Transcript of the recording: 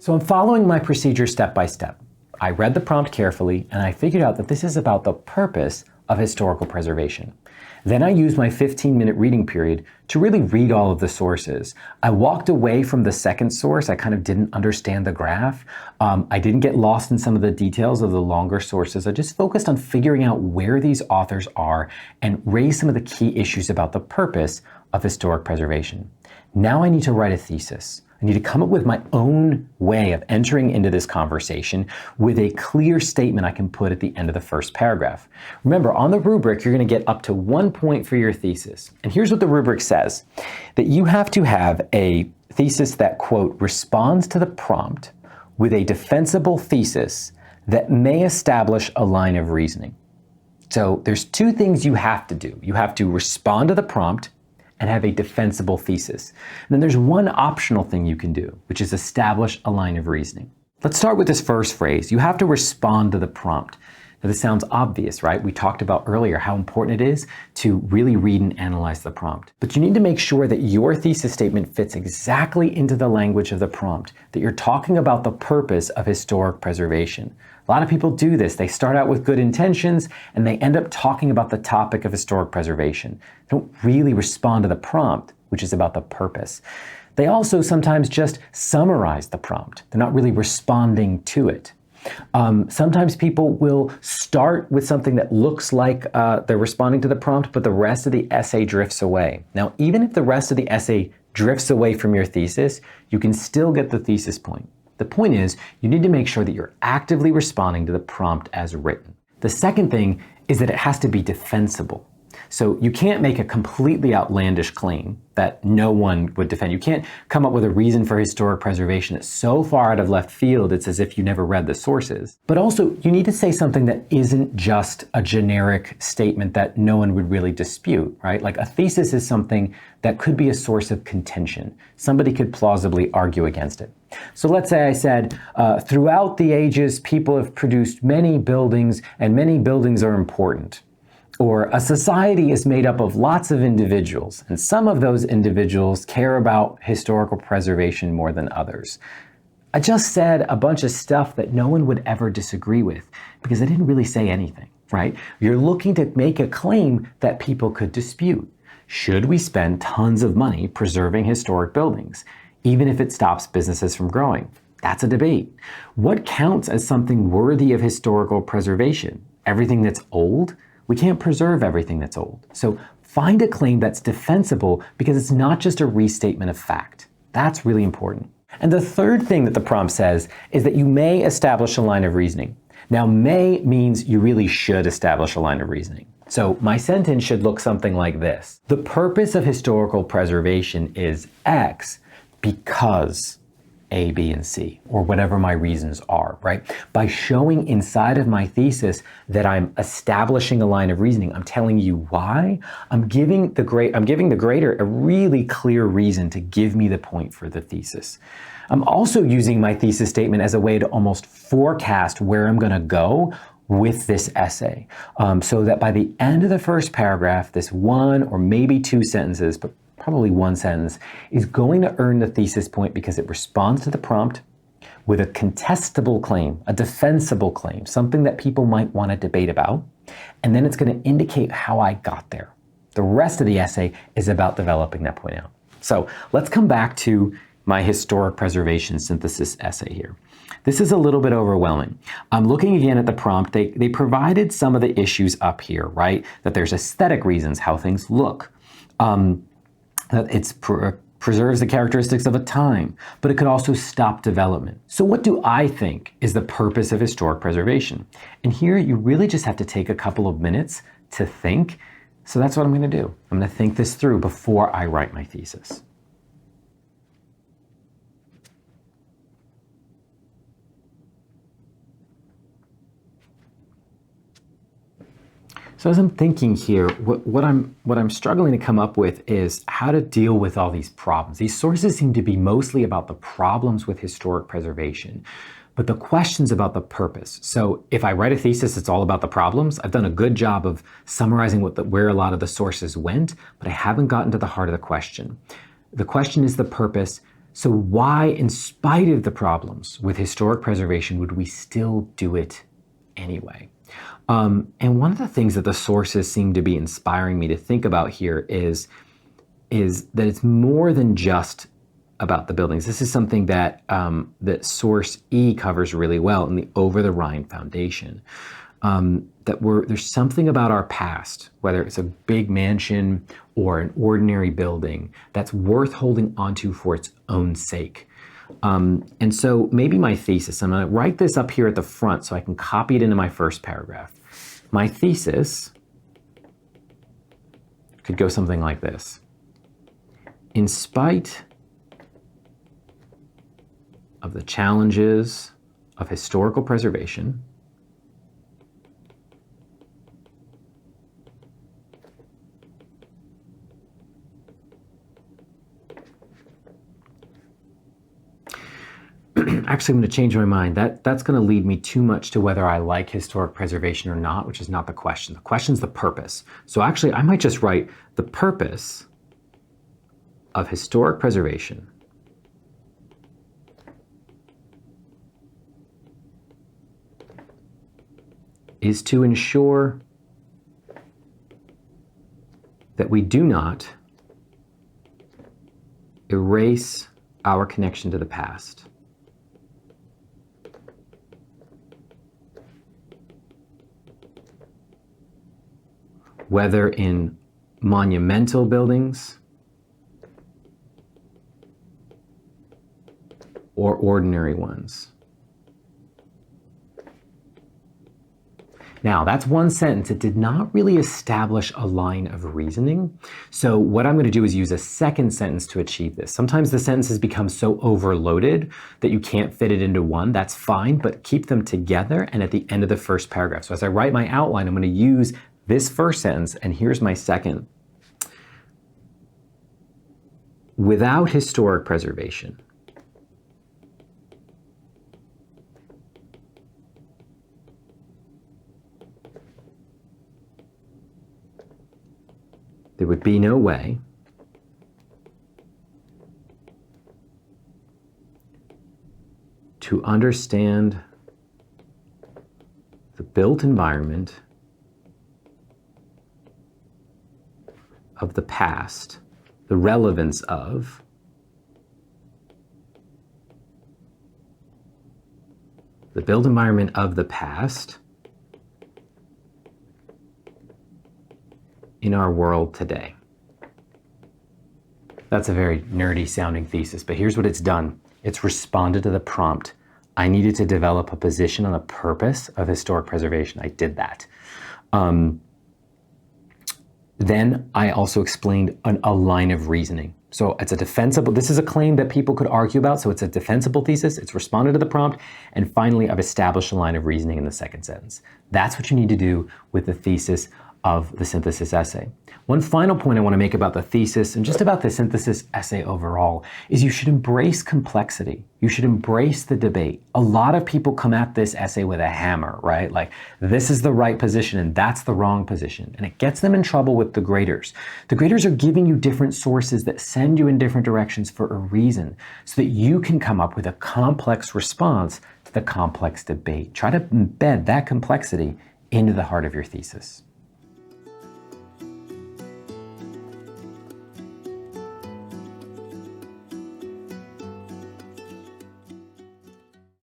So I'm following my procedure step by step. I read the prompt carefully and I figured out that this is about the purpose of historical preservation. Then I used my 15-minute reading period to really read all of the sources. I walked away from the second source. I kind of didn't understand the graph. I didn't get lost in some of the details of the longer sources. I just focused on figuring out where these authors are and raised some of the key issues about the purpose of historic preservation. Now I need to write a thesis. I need to come up with my own way of entering into this conversation with a clear statement I can put at the end of the first paragraph. Remember, on the rubric, you're going to get up to 1 point for your thesis. And here's what the rubric says, that you have to have a thesis that, quote, responds to the prompt with a defensible thesis that may establish a line of reasoning. So there's two things you have to do. You have to respond to the prompt and have a defensible thesis. And then there's one optional thing you can do, which is establish a line of reasoning. Let's start with this first phrase. You have to respond to the prompt. Now this sounds obvious, right? We talked about earlier how important it is to really read and analyze the prompt. But you need to make sure that your thesis statement fits exactly into the language of the prompt, that you're talking about the purpose of historic preservation. A lot of people do this. They start out with good intentions and they end up talking about the topic of historic preservation. They don't really respond to the prompt, which is about the purpose. They also sometimes just summarize the prompt. They're not really responding to it. Sometimes people will start with something that looks like they're responding to the prompt, but the rest of the essay drifts away. Now, even if the rest of the essay drifts away from your thesis, you can still get the thesis point. The point is, you need to make sure that you're actively responding to the prompt as written. The second thing is that it has to be defensible. So you can't make a completely outlandish claim that no one would defend. You can't come up with a reason for historic preservation that's so far out of left field it's as if you never read the sources. But also, you need to say something that isn't just a generic statement that no one would really dispute, right? Like a thesis is something that could be a source of contention. Somebody could plausibly argue against it. So let's say I said, throughout the ages, people have produced many buildings and many buildings are important. Or a society is made up of lots of individuals, and some of those individuals care about historical preservation more than others. I just said a bunch of stuff that no one would ever disagree with because I didn't really say anything, right? You're looking to make a claim that people could dispute. Should we spend tons of money preserving historic buildings, even if it stops businesses from growing? That's a debate. What counts as something worthy of historical preservation? Everything that's old? We can't preserve everything that's old. So find a claim that's defensible because it's not just a restatement of fact. That's really important. And the third thing that the prompt says is that you may establish a line of reasoning. Now, may means you really should establish a line of reasoning. So my sentence should look something like this. The purpose of historical preservation is X because A, B, and C, or whatever my reasons are, right? By showing inside of my thesis that I'm establishing a line of reasoning, I'm telling you why, I'm giving the grader a really clear reason to give me the point for the thesis. I'm also using my thesis statement as a way to almost forecast where I'm gonna go with this essay, so that by the end of the first paragraph, this one or maybe two sentences, but probably one sentence, is going to earn the thesis point because it responds to the prompt with a contestable claim, a defensible claim, something that people might want to debate about, and then it's going to indicate how I got there. The rest of the essay is about developing that point out. So let's come back to my historic preservation synthesis essay here. This is a little bit overwhelming. I'm looking again at the prompt. They provided some of the issues up here, right? That there's aesthetic reasons, how things look. That it preserves the characteristics of a time, but it could also stop development. So what do I think is the purpose of historic preservation? And here you really just have to take a couple of minutes to think. So that's what I'm going to do. I'm going to think this through before I write my thesis. So as I'm thinking here, what I'm struggling to come up with is how to deal with all these problems. These sources seem to be mostly about the problems with historic preservation, but the question's about the purpose. So if I write a thesis, it's all about the problems. I've done a good job of summarizing where a lot of the sources went, but I haven't gotten to the heart of the question. The question is the purpose. So why, in spite of the problems with historic preservation, would we still do it anyway? And one of the things that the sources seem to be inspiring me to think about here is that it's more than just about the buildings. This is something that that source E covers really well in the Over the Rhine Foundation. There's something about our past, whether it's a big mansion or an ordinary building, that's worth holding onto for its own sake. And so maybe my thesis, I'm going to write this up here at the front so I can copy it into my first paragraph. My thesis could go something like this. In spite of the challenges of historical preservation, actually, I'm going to change my mind. That's going to lead me too much to whether I like historic preservation or not, which is not the question. The question's the purpose. So actually, I might just write the purpose of historic preservation is to ensure that we do not erase our connection to the past. Whether in monumental buildings or ordinary ones. Now, that's one sentence. It did not really establish a line of reasoning. So what I'm going to do is use a second sentence to achieve this. Sometimes the sentences become so overloaded that you can't fit it into one. That's fine, but keep them together and at the end of the first paragraph. So as I write my outline, I'm going to use this first sentence, and here's my second. Without historic preservation, there would be no way to understand the built environment of the past, the relevance of the built environment of the past in our world today. That's a very nerdy sounding thesis, but here's what it's done. It's responded to the prompt. I needed to develop a position on the purpose of historic preservation. I did that. Then I also explained a line of reasoning. So it's a defensible, this is a claim that people could argue about, so it's a defensible thesis, it's responded to the prompt, and finally I've established a line of reasoning in the second sentence. That's what you need to do with the thesis of the synthesis essay. One final point I want to make about the thesis and just about the synthesis essay overall is you should embrace complexity. You should embrace the debate. A lot of people come at this essay with a hammer, right? Like, this is the right position and that's the wrong position. And it gets them in trouble with the graders. The graders are giving you different sources that send you in different directions for a reason so that you can come up with a complex response to the complex debate. Try to embed that complexity into the heart of your thesis.